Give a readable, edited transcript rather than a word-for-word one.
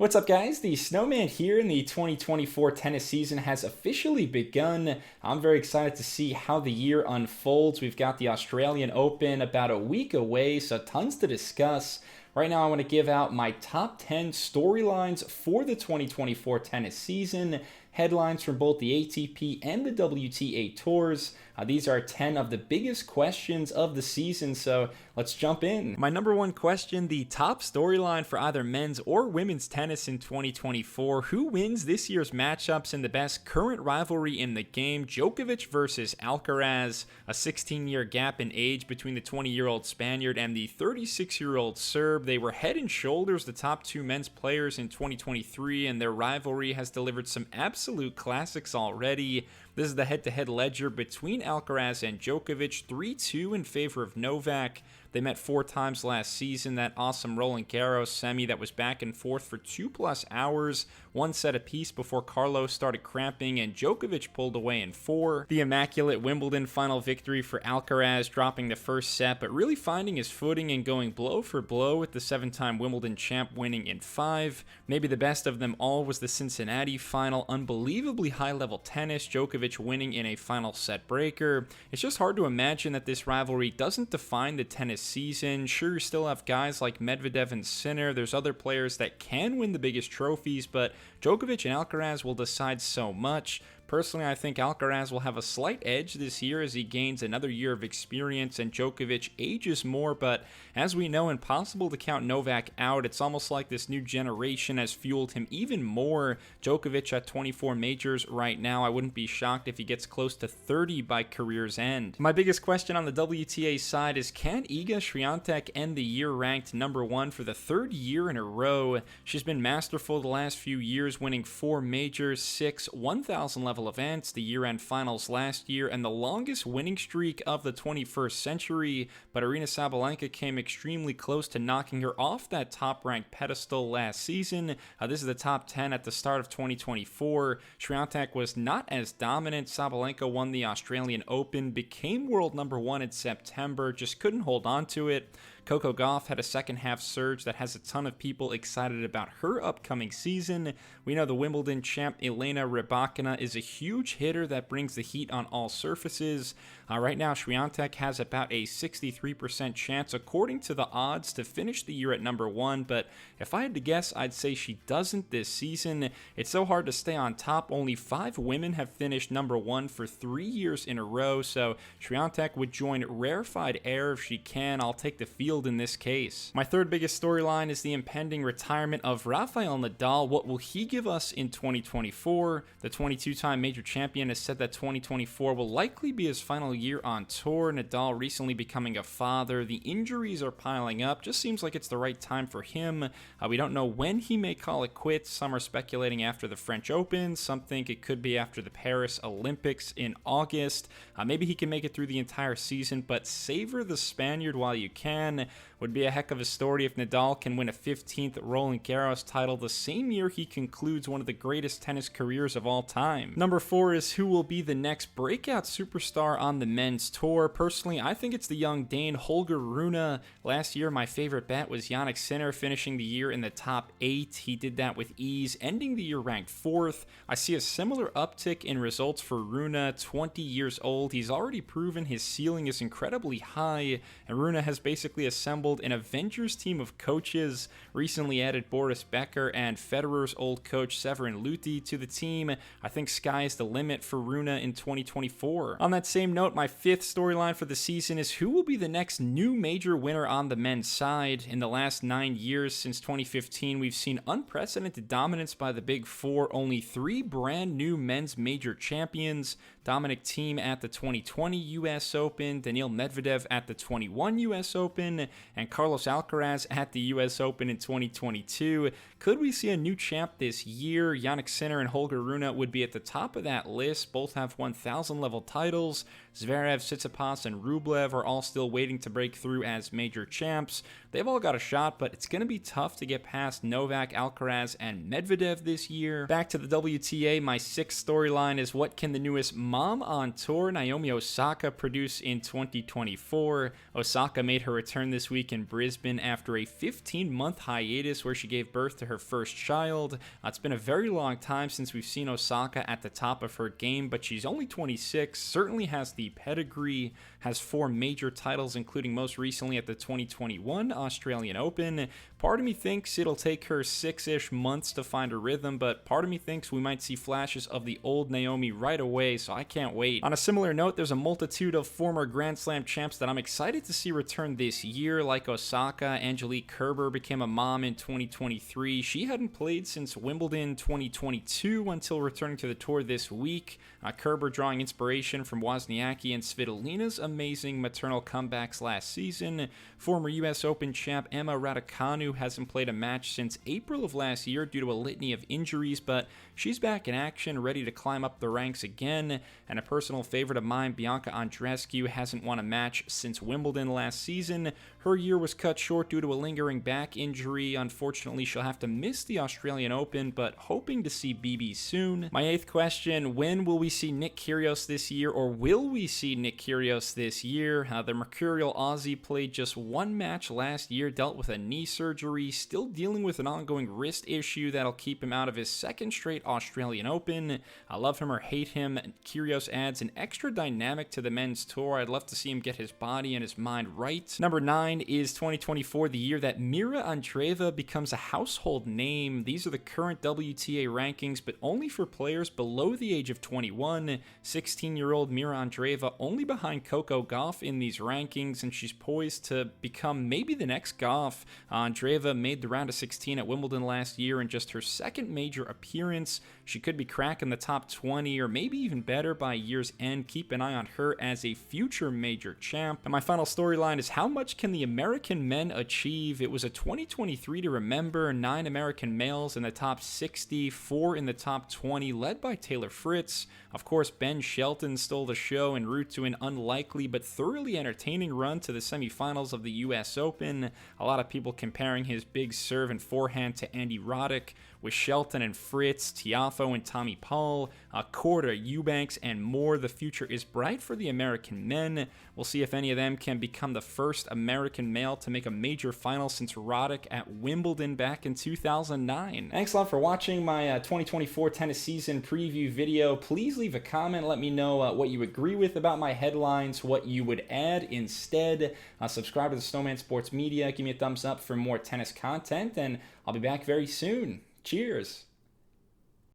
What's up, guys? The Snowman here, and the 2024 tennis season has officially begun. I'm very excited to see how the year unfolds. We've got the Australian Open about a week away, so tons to discuss. Right now, I want to give out my top 10 storylines for the 2024 tennis season. Headlines from both the ATP and the WTA tours. These are 10 of the biggest questions of the season, so let's jump in. My number one question, the top storyline for either men's or women's tennis in 2024. Who wins this year's matchups in the best current rivalry in the game? Djokovic versus Alcaraz. A 16-year gap in age between the 20-year-old Spaniard and the 36-year-old Serb. They were head and shoulders the top two men's players in 2023, and their rivalry has delivered some absolute classics already. This is the head-to-head ledger between Alcaraz and Djokovic, 3-2 in favor of Novak. They met 4 times last season, that awesome Roland Garros semi that was back and forth for 2+ hours, 1 set apiece before Carlos started cramping and Djokovic pulled away in 4. The immaculate Wimbledon final victory for Alcaraz, dropping the first set, but really finding his footing and going blow for blow with the 7-time Wimbledon champ winning in 5. Maybe the best of them all was the Cincinnati final, unbelievably high-level tennis, Djokovic winning in a final set breaker. It's just hard to imagine that this rivalry doesn't define the tennis season. Sure, you still have guys like Medvedev and Sinner. There's other players that can win the biggest trophies, but Djokovic and Alcaraz will decide so much. Personally, I think Alcaraz will have a slight edge this year as he gains another year of experience and Djokovic ages more, but as we know, impossible to count Novak out. It's almost like this new generation has fueled him even more. Djokovic at 24 majors right now. I wouldn't be shocked if he gets close to 30 by career's end. My biggest question on the WTA side is, can Iga Swiatek end the year ranked number 1 for the 3rd year in a row? She's been masterful the last few years, winning 4 majors, 6 1,000 level events, the year-end finals last year, and the longest winning streak of the 21st century, but Aryna Sabalenka came extremely close to knocking her off that top-ranked pedestal last season. This is the top 10 at the start of 2024. Swiatek was not as dominant. Sabalenka won the Australian Open, became world number 1 in September, just couldn't hold on to it. Coco Gauff had a second-half surge that has a ton of people excited about her upcoming season. We know the Wimbledon champ Elena Rybakina is a huge hitter that brings the heat on all surfaces. Right now, Swiatek has about a 63% chance, according to the odds, to finish the year at number 1, but if I had to guess, I'd say she doesn't this season. It's so hard to stay on top. Only 5 women have finished number 1 for 3 years in a row, so Swiatek would join rarefied air if she can. I'll take the field in this case. My third biggest storyline is the impending retirement of Rafael Nadal. What will he give us in 2024? The 22-time major champion has said that 2024 will likely be his final year on tour. Nadal recently becoming a father. The injuries are piling up. Just seems like it's the right time for him. We don't know when he may call it quits. Some are speculating after the French Open. Some think it could be after the Paris Olympics in August. Maybe he can make it through the entire season, but savor the Spaniard while you can. Would be a heck of a story if Nadal can win a 15th Roland Garros title the same year he concludes one of the greatest tennis careers of all time. Number 4 is who will be the next breakout superstar on the men's tour. Personally, I think it's the young Dane Holger Rune. Last year, my favorite bet was Jannik Sinner finishing the year in the top 8. He did that with ease, ending the year ranked 4th. I see a similar uptick in results for Rune, 20 years old. He's already proven his ceiling is incredibly high, and Rune has basically assembled an Avengers team of coaches, recently added Boris Becker and Federer's old coach Severin Luthi to the team. I think sky is the limit for Rune in 2024. On that same note, my 5th storyline for the season is who will be the next new major winner on the men's side. In the last 9 years since 2015, we've seen unprecedented dominance by the Big Four. Only 3 brand new men's major champions. Dominic Thiem at the 2020 US Open, Daniil Medvedev at the 21 US Open, and Carlos Alcaraz at the US Open in 2022. Could we see a new champ this year? Jannik Sinner and Holger Rune would be at the top of that list. Both have 1,000 level titles. Zverev, Tsitsipas, and Rublev are all still waiting to break through as major champs. They've all got a shot, but it's going to be tough to get past Novak, Alcaraz, and Medvedev this year. Back to the WTA, my sixth storyline is what can the newest mom on tour, Naomi Osaka, produce in 2024? Osaka made her return this week in Brisbane after a 15-month hiatus where she gave birth to her first child. It's been a very long time since we've seen Osaka at the top of her game, but she's only 26, certainly has the pedigree, has 4 major titles, including most recently at the 2021 Australian Open. Part of me thinks it'll take her 6-ish months to find her rhythm, but part of me thinks we might see flashes of the old Naomi right away, so I can't wait. On a similar note, there's a multitude of former Grand Slam champs that I'm excited to see return this year, like Osaka. Angelique Kerber became a mom in 2023. She hadn't played since Wimbledon 2022 until returning to the tour this week. Kerber drawing inspiration from Wozniacki and Svitolina's amazing maternal comebacks last season. Former US Open champ Emma Raducanu hasn't played a match since April of last year due to a litany of injuries, but she's back in action, ready to climb up the ranks again. And a personal favorite of mine, Bianca Andreescu, hasn't won a match since Wimbledon last season. Her year was cut short due to a lingering back injury. Unfortunately, she'll have to miss the Australian Open, but hoping to see BB soon. My eighth question, when will we see Nick Kyrgios this year, or will we see Nick Kyrgios this year? The Mercurial Aussie played just one match last year, dealt with a knee surgery, still dealing with an ongoing wrist issue that'll keep him out of his second straight Australian Open. I love him or hate him, Kyrgios adds an extra dynamic to the men's tour. I'd love to see him get his body and his mind right. Number 9 is 2024, the year that Mira Andreeva becomes a household name. These are the current WTA rankings, but only for players below the age of 21. 16-year-old Mira Andreeva only behind Coco Gauff in these rankings, and she's poised to become maybe the next Gauff. Andreeva made the round of 16 at Wimbledon last year in just her second major appearance. She could be cracking the top 20 or maybe even better by year's end. Keep an eye on her as a future major champ. And my final storyline is how much can the American men achieve? It was a 2023 to remember. 9 American males in the top 60, 4 in the top 20, led by Taylor Fritz. Of course, Ben Shelton stole the show en route to an unlikely but thoroughly entertaining run to the semifinals of the US Open. A lot of people comparing his big serve and forehand to Andy Roddick, with Shelton and Fritz, Tiafoe and Tommy Paul, Korda, Eubanks, and more. The future is bright for the American men. We'll see if any of them can become the first American male to make a major final since Roddick at Wimbledon back in 2009. Thanks a lot for watching my 2024 tennis season preview video. Please leave a comment. Let me know what you agree with about my headlines, what you would add instead. Subscribe to the Snowman Sports Media. Give me a thumbs up for more tennis content, and I'll be back very soon. Cheers.